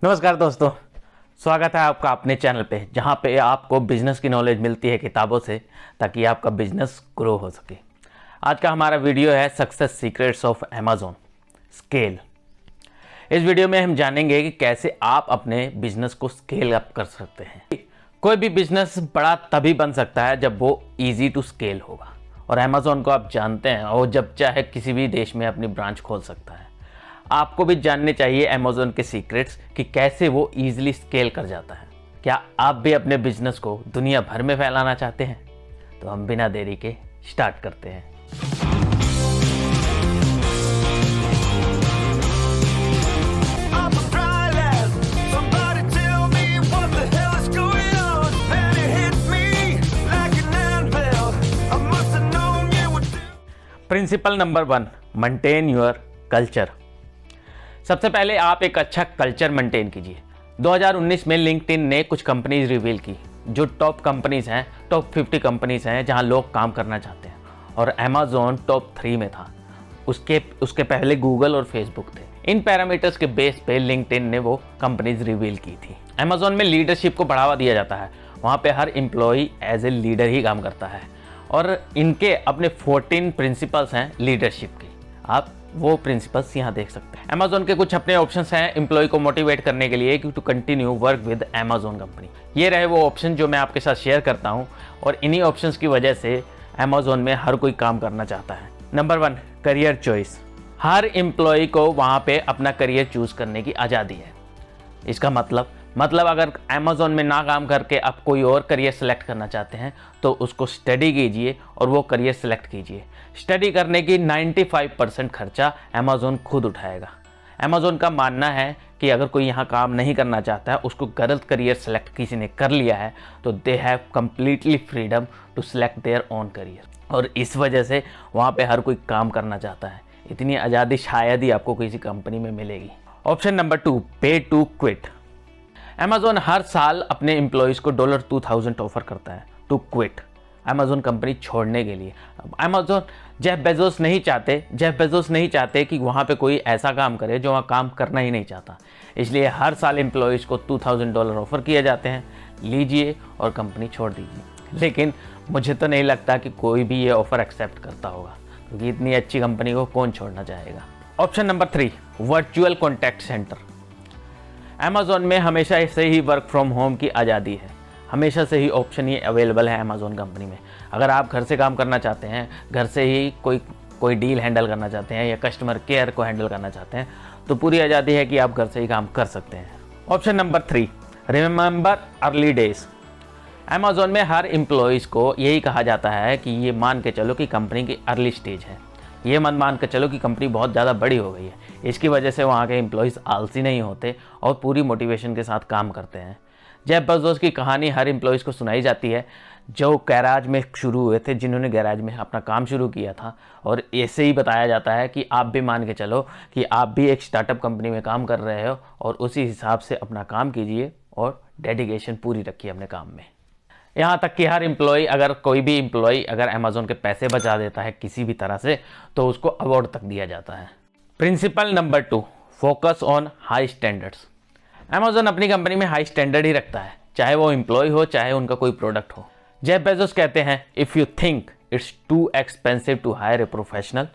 नमस्कार दोस्तों, स्वागत है आपका अपने चैनल पे जहाँ पे आपको बिजनेस की नॉलेज मिलती है किताबों से ताकि आपका बिजनेस ग्रो हो सके। आज का हमारा वीडियो है success secrets of Amazon scale. इस वीडियो में हम जानेंगे कि कैसे आप अपने बिजनेस को स्केल अप कर सकते हैं। कोई भी बिजनेस बड़ा तभी बन सकता है जब वो ईजी टू स्केल होगा, और अमेज़न को आप जानते हैं और जब चाहे किसी भी देश में अपनी ब्रांच खोल सकता है। आपको भी जानने चाहिए अमेज़न के सीक्रेट्स कि कैसे वो इजीली स्केल कर जाता है। क्या आप भी अपने बिजनेस को दुनिया भर में फैलाना चाहते हैं? तो हम बिना देरी के स्टार्ट करते हैं। Principle number 1, maintain your culture. सबसे पहले आप एक अच्छा कल्चर मेंटेन कीजिए। 2019 में लिंक्डइन ने कुछ कंपनीज रिवील की जो टॉप कंपनीज हैं, टॉप 50 कंपनीज हैं जहां लोग काम करना चाहते हैं, और अमेज़न टॉप 3 में था। उसके पहले गूगल और फेसबुक थे। इन पैरामीटर्स के बेस पे लिंक्डइन ने वो कंपनीज रिवील की थी। अमेज़न में लीडरशिप को बढ़ावा दिया जाता है। वहाँ पे हर एम्प्लॉई एज ए लीडर ही काम करता है, और इनके अपने 14 प्रिंसिपल्स हैं लीडरशिप के। आप वो प्रिंसिपल्स यहाँ देख सकते हैं। अमेज़न के कुछ अपने ऑप्शंस हैं एम्प्लॉय को मोटिवेट करने के लिए कि to continue work with Amazon company. ये रहे वो ऑप्शन जो मैं आपके साथ शेयर करता हूँ, और इन्हीं ऑप्शंस की वजह से अमेज़न में हर कोई काम करना चाहता है। Number 1, career choice. हर एम्प्लॉय को वहाँ पे अपना करियर चूज करने की आज़ादी है। इसका मतलब अगर अमेज़न में ना काम करके आप कोई और करियर सेलेक्ट करना चाहते हैं तो उसको स्टडी कीजिए और वो करियर सेलेक्ट कीजिए। स्टडी करने की 95% खर्चा अमेज़न खुद उठाएगा। अमेज़न का मानना है कि अगर कोई यहाँ काम नहीं करना चाहता है, उसको गलत करियर सेलेक्ट किसी ने कर लिया है, तो they have completely freedom to select their own career, और इस वजह से वहाँ पे हर कोई काम करना चाहता है। इतनी आज़ादी शायद ही आपको किसी कंपनी में मिलेगी। ऑप्शन नंबर 2, पे टू क्विट। अमेज़न हर साल अपने एम्प्लॉयज़ को $2000 ऑफर करता है टू क्विट, अमेज़न कंपनी छोड़ने के लिए। जेफ बेजोस नहीं चाहते कि वहाँ पे कोई ऐसा काम करे जो वहाँ काम करना ही नहीं चाहता। इसलिए हर साल एम्प्लॉयज़ को $2000 ऑफर किए जाते हैं, लीजिए और कंपनी छोड़ दीजिए। लेकिन मुझे तो नहीं लगता कि कोई भी ये ऑफ़र एक्सेप्ट करता होगा, क्योंकि इतनी अच्छी कंपनी को कौन छोड़ना चाहेगा। Option number 3, virtual contact centre. Amazon में हमेशा से ही वर्क फ्रॉम होम की आज़ादी है। हमेशा से ही ऑप्शन ये अवेलेबल है अमेज़न कंपनी में। अगर आप घर से काम करना चाहते हैं, घर से ही कोई डील हैंडल करना चाहते हैं या कस्टमर केयर को हैंडल करना चाहते हैं, तो पूरी आज़ादी है कि आप घर से ही काम कर सकते हैं। Option number 3, remember early days. Amazon में हर एम्प्लॉयज़ को यही कहा जाता है कि ये मान के चलो कि कंपनी की अर्ली स्टेज है। ये मत मान के चलो कि कंपनी बहुत ज़्यादा बड़ी हो गई है। इसकी वजह से वहाँ के एम्प्लॉयज़ आलसी नहीं होते और पूरी मोटिवेशन के साथ काम करते हैं। जेफ बेजोस की कहानी हर एम्प्लॉयज़ को सुनाई जाती है, जो गैराज में शुरू हुए थे, जिन्होंने गैराज में अपना काम शुरू किया था, और ऐसे ही बताया जाता है कि आप भी मान के चलो कि आप भी एक स्टार्टअप कंपनी में काम कर रहे हो, और उसी हिसाब से अपना काम कीजिए और डेडिकेशन पूरी रखिए अपने काम में। यहाँ तक कि कोई भी एम्प्लॉय अगर अमेज़न के पैसे बचा देता है किसी भी तरह से, तो उसको अवार्ड तक दिया जाता है। Principle number 2, focus on high standards. Amazon अपनी कंपनी में हाई स्टैंडर्ड ही रखता है, चाहे वो एम्प्लॉय हो चाहे उनका कोई प्रोडक्ट हो। जेफ बेजोस कहते हैं, if you think it's too expensive to hire a professional,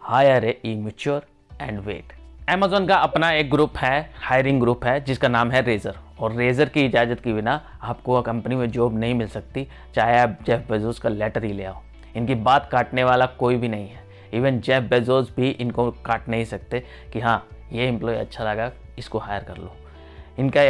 hire a immature and wait. Amazon का अपना एक ग्रुप है, हायरिंग ग्रुप है, जिसका नाम है रेजर, और रेजर की इजाज़त के बिना आपको कंपनी में जॉब नहीं मिल सकती, चाहे आप जेफ बेजोस का लेटर ही ले आओ। इनकी बात काटने वाला कोई भी नहीं है। इवन जेफ बेजोस भी इनको काट नहीं सकते कि हाँ ये एम्प्लॉय अच्छा लगा, इसको हायर कर लो। इनका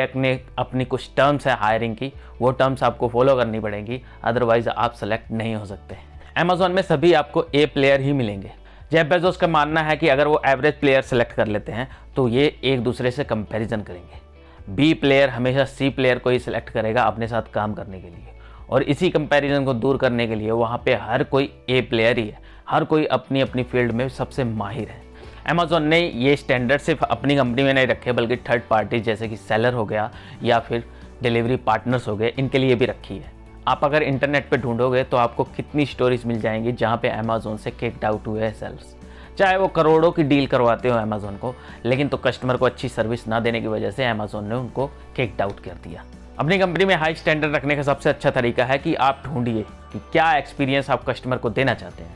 अपनी कुछ टर्म्स है हायरिंग की, वो टर्म्स आपको फॉलो करनी पड़ेंगी, अदरवाइज आप सेलेक्ट नहीं हो सकते। अमेज़न में सभी आपको ए प्लेयर ही मिलेंगे। जेफ बेजोस का मानना है कि अगर वो एवरेज प्लेयर सेलेक्ट कर लेते हैं तो ये एक दूसरे से कंपैरिजन करेंगे। बी प्लेयर हमेशा सी प्लेयर को ही सिलेक्ट करेगा अपने साथ काम करने के लिए, और इसी कंपैरिजन को दूर करने के लिए वहाँ पे हर कोई ए प्लेयर ही है, हर कोई अपनी अपनी फील्ड में सबसे माहिर है। अमेज़न ने ये स्टैंडर्ड सिर्फ अपनी कंपनी में नहीं रखे, बल्कि थर्ड पार्टी जैसे कि सेलर हो गया या फिर डिलीवरी पार्टनर्स हो गए, इनके लिए भी रखी है। आप अगर इंटरनेट पे ढूंढोगे तो आपको कितनी स्टोरीज मिल जाएंगी जहाँ पे अमेज़न से किक्ड आउट हुए सेलर्स, चाहे वो करोड़ों की डील करवाते हो अमेज़ॉन को, लेकिन तो कस्टमर को अच्छी सर्विस ना देने की वजह से अमेज़ॉन ने उनको किक्ड आउट कर दिया। अपनी कंपनी में हाई स्टैंडर्ड रखने का सबसे अच्छा तरीका है कि आप ढूंढिए कि क्या एक्सपीरियंस आप कस्टमर को देना चाहते हैं।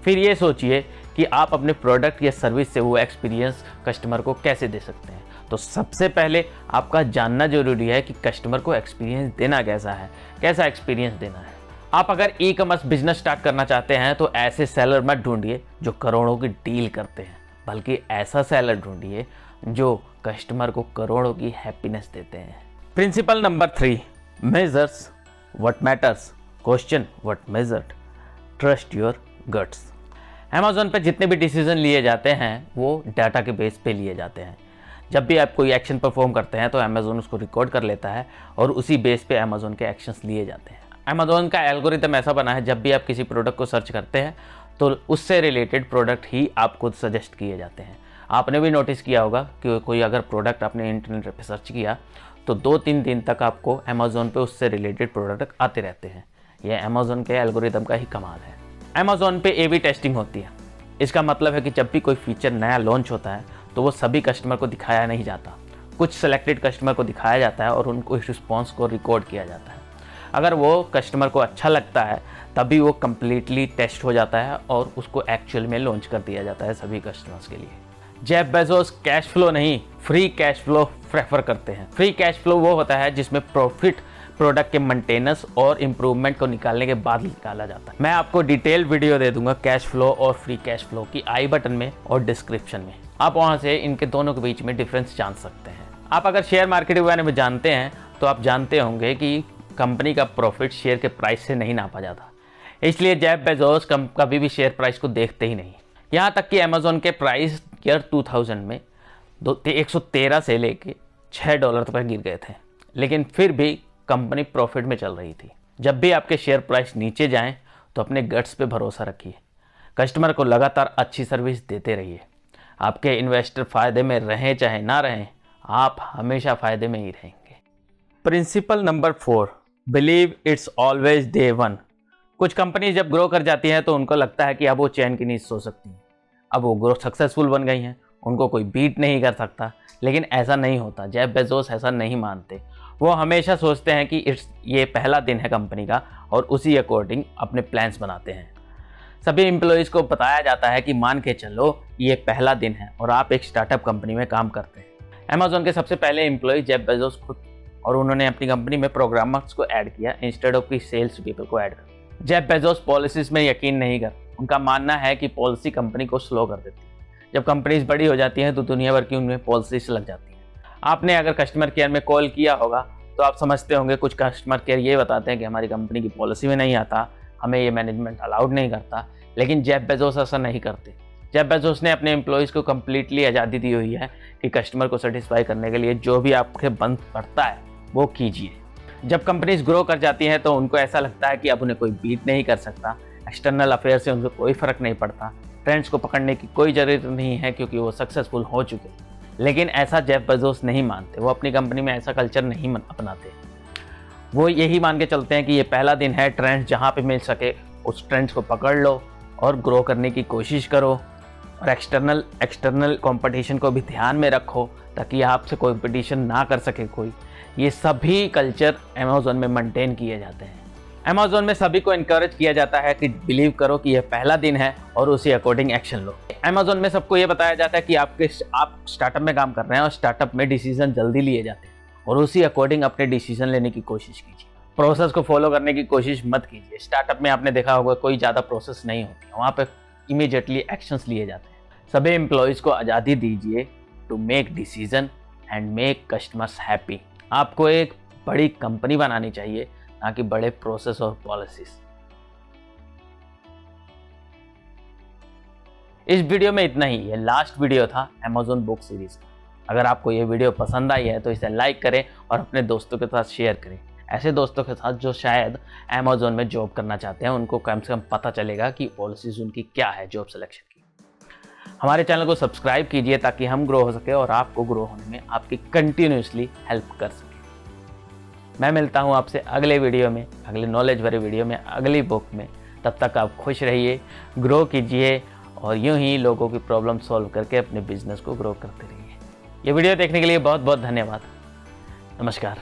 फिर ये सोचिए कि आप अपने प्रोडक्ट या सर्विस से वो एक्सपीरियंस कस्टमर को कैसे दे सकते हैं। तो सबसे पहले आपका जानना जरूरी है कि कस्टमर को एक्सपीरियंस देना कैसा है, कैसा एक्सपीरियंस देना है। आप अगर ई कॉमर्स बिजनेस स्टार्ट करना चाहते हैं तो ऐसे सेलर मत ढूंढिए जो करोड़ों की डील करते हैं, बल्कि ऐसा सेलर ढूंढिए जो कस्टमर को करोड़ों की हैप्पीनेस देते हैं। Principle number 3, measures what matters, question what measured, trust your guts. Amazon पे जितने भी डिसीजन लिए जाते हैं वो डाटा के बेस पे लिए जाते हैं। जब भी आप कोई एक्शन परफॉर्म करते हैं तो अमेज़ॉन उसको रिकॉर्ड कर लेता है और उसी बेस पे अमेज़ॉन के एक्शंस लिए जाते हैं। अमेज़ॉन का एल्गोरिथम ऐसा बना है, जब भी आप किसी प्रोडक्ट को सर्च करते हैं तो उससे रिलेटेड प्रोडक्ट ही आपको सजेस्ट किए जाते हैं। आपने भी नोटिस किया होगा कि कोई अगर प्रोडक्ट आपने इंटरनेट पे सर्च किया तो 2-3 दिन तक आपको अमेज़ॉन पे उससे रिलेटेड प्रोडक्ट आते रहते हैं। यह अमेज़ॉन के एल्गोरिथम का ही कमाल है। अमेज़ॉन पे A/B टेस्टिंग होती है। इसका मतलब है कि जब भी कोई फीचर नया लॉन्च होता है तो वो सभी कस्टमर को दिखाया नहीं जाता, कुछ सेलेक्टेड कस्टमर को दिखाया जाता है और उनको इस रिस्पॉन्स को रिकॉर्ड किया जाता है। अगर वो कस्टमर को अच्छा लगता है तभी वो कम्प्लीटली टेस्ट हो जाता है और उसको एक्चुअल में लॉन्च कर दिया जाता है सभी कस्टमर्स के लिए। जेफ बेजोस कैश फ्लो नहीं, फ्री कैश फ्लो प्रेफर करते हैं। फ्री कैश फ्लो वो होता है जिसमें प्रॉफिट प्रोडक्ट के मेंटेनेंस और इम्प्रूवमेंट को निकालने के बाद निकाला जाता है। मैं आपको डिटेल वीडियो दे दूंगा कैश फ्लो और फ्री कैश फ्लो की आई बटन में और डिस्क्रिप्शन में। आप वहां से इनके दोनों के बीच में डिफरेंस जान सकते हैं। आप अगर शेयर मार्केट के बारे में जानते हैं तो आप जानते होंगे कि कंपनी का प्रॉफिट शेयर के प्राइस से नहीं नापा जाता, इसलिए जेफ बेजोस कभी भी शेयर प्राइस को देखते ही नहीं। यहाँ तक कि अमेज़ॉन के प्राइस ईयर 2000 में 113 से लेके $6 तक गिर गए थे, लेकिन फिर भी कंपनी प्रॉफिट में चल रही थी। जब भी आपके शेयर प्राइस नीचे जाएं तो अपने गट्स पे भरोसा रखिए, कस्टमर को लगातार अच्छी सर्विस देते रहिए। आपके इन्वेस्टर फ़ायदे में रहें चाहे ना रहें, आप हमेशा फ़ायदे में ही रहेंगे। Principle number 4, believe it's always day 1। कुछ कंपनी जब ग्रो कर जाती है तो उनको लगता है कि अब वो चैन की नींद सो सकती हैं, अब वो ग्रो सक्सेसफुल बन गई हैं, उनको कोई बीट नहीं कर सकता। लेकिन ऐसा नहीं होता। जेफ बेजोस ऐसा नहीं मानते। वो हमेशा सोचते हैं कि ये पहला दिन है कंपनी का और उसी अकॉर्डिंग अपने प्लान्स बनाते हैं। सभी एम्प्लॉयज़ को बताया जाता है कि मान के चलो ये पहला दिन है और आप एक स्टार्टअप कंपनी में काम करते हैं। अमेज़ॉन के सबसे पहले एम्प्लॉय जेफ बेजोस खुद, और उन्होंने अपनी कंपनी में प्रोग्रामर्स को ऐड किया इंस्टेड ऑफ की सेल्स पीपल को ऐड कर। जेफ बेजोस पॉलिसीज में यकीन नहीं करते। उनका मानना है कि पॉलिसी कंपनी को स्लो कर देती है। जब कंपनीज बड़ी हो जाती हैं तो दुनिया भर की उनमें पॉलिसीज लग जाती हैं। आपने अगर कस्टमर केयर में कॉल किया होगा तो आप समझते होंगे कुछ कस्टमर केयर ये बताते हैं कि हमारी कंपनी की पॉलिसी में नहीं आता, हमें ये मैनेजमेंट अलाउड नहीं करता। लेकिन जेफ बेजोस ऐसा नहीं करते। जेफ बेजोस ने अपने एम्प्लॉयज़ को कम्प्लीटली आज़ादी दी हुई है कि कस्टमर को सेटिस्फाई करने के लिए जो भी आपके बंद पड़ता है वो कीजिए। जब कंपनीज ग्रो कर जाती हैं तो उनको ऐसा लगता है कि अब उन्हें कोई बीट नहीं कर सकता, एक्सटर्नल अफेयर से उनको कोई फ़र्क नहीं पड़ता, ट्रेंड्स को पकड़ने की कोई ज़रूरत नहीं है क्योंकि वो सक्सेसफुल हो चुके हैं। लेकिन ऐसा जेफ बेजोस नहीं मानते। वो अपनी कंपनी में ऐसा कल्चर नहीं अपनाते। वो यही मान के चलते हैं कि ये पहला दिन है, ट्रेंड्स जहाँ पे मिल सके उस ट्रेंड्स को पकड़ लो और ग्रो करने की कोशिश करो और एक्सटर्नल कंपटीशन को भी ध्यान में रखो ताकि आपसे कंपटीशन ना कर सके कोई। ये सभी कल्चर अमेज़ॉन में मेंटेन किए जाते हैं। अमेज़ॉन में सभी को इनकरेज किया जाता है कि बिलीव करो कि यह पहला दिन है और उसी अकॉर्डिंग एक्शन लो। अमेज़ॉन में सबको ये बताया जाता है कि आप स्टार्टअप में काम कर रहे हैं और स्टार्टअप में डिसीजन जल्दी लिए जाते हैं और उसी अकॉर्डिंग अपने डिसीजन लेने की कोशिश कीजिए। प्रोसेस को फॉलो करने की कोशिश मत कीजिए। स्टार्टअप में आपने देखा होगा कोई ज़्यादा प्रोसेस नहीं होती, वहाँ पर इमीडिएटली एक्शंस लिए जाते हैं। सभी एम्प्लॉयज़ को आज़ादी दीजिए to make decision and make customers happy. आपको एक बड़ी कंपनी बनानी चाहिए, ना कि बड़े प्रोसेस और पॉलिसीज। इस वीडियो में इतना ही। ये लास्ट वीडियो था अमेज़ॉन बुक सीरीज का। अगर आपको ये वीडियो पसंद आई है तो इसे लाइक करें और अपने दोस्तों के साथ शेयर करें। ऐसे दोस्तों के साथ जो शायद अमेज़ॉन में जॉब करना चाहते हैं, उनको कम से कम पता चलेगा कि पॉलिसीज उनकी क्या है जॉब सिलेक्शन की। हमारे चैनल को सब्सक्राइब कीजिए ताकि हम ग्रो हो सके और आपको ग्रो होने में आपकी कंटिन्यूसली हेल्प कर सके। मैं मिलता हूँ आपसे अगले वीडियो में, अगले नॉलेज भरे वीडियो में, अगली बुक में। तब तक आप खुश रहिए, ग्रो कीजिए और यूं ही लोगों की प्रॉब्लम सॉल्व करके अपने बिजनेस को ग्रो करते रहिए। ये वीडियो देखने के लिए बहुत बहुत धन्यवाद। नमस्कार।